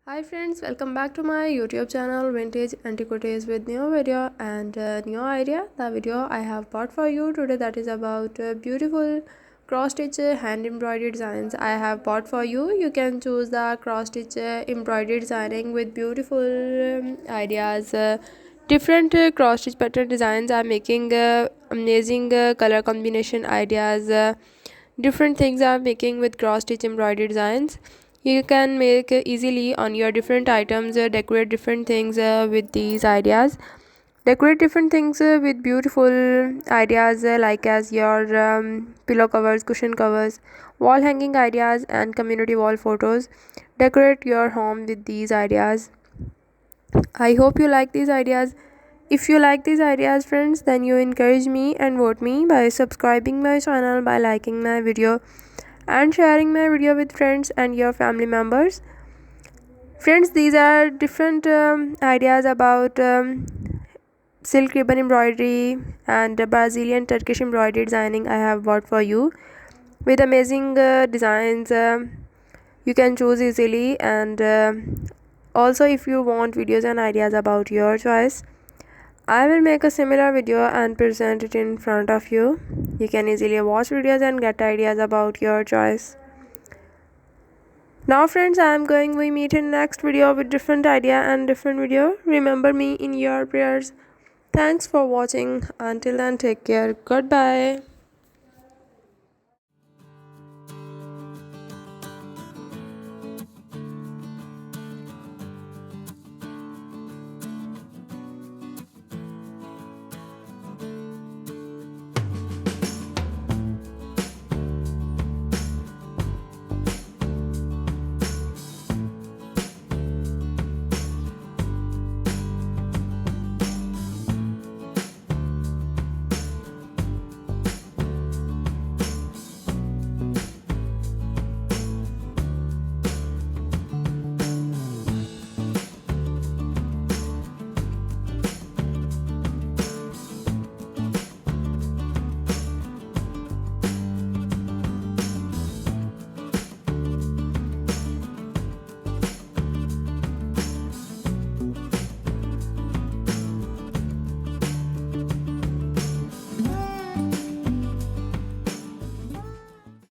Hi friends, welcome back to my YouTube channel Vintage Antiquities with new video and new idea. The video I have bought for you today, that is about beautiful cross stitch hand embroidery designs I have bought for you. You can choose the cross stitch embroidery designing with beautiful ideas. Different cross stitch pattern designs are making amazing color combination ideas. Different things are making with cross stitch embroidery designs. You can make easily on your different items, decorate different things with these ideas. Decorate different things with beautiful ideas like as your pillow covers, cushion covers, wall hanging ideas and community wall photos. Decorate your home with these ideas. I hope you like these ideas. If you like these ideas friends, then you encourage me and vote me by subscribing my channel, by liking my video and sharing my video with friends and your family members. Friends, these are different ideas about silk ribbon embroidery and Brazilian Turkish embroidery designing I have bought for you with amazing designs. You can choose easily, and also if you want videos and ideas about your choice, I will make a similar video and present it in front of you. You can easily watch videos and get ideas about your choice. Now friends, I am going we meet in next video with different idea and different video. Remember me in your prayers. Thanks for watching. Until then, take care. Goodbye.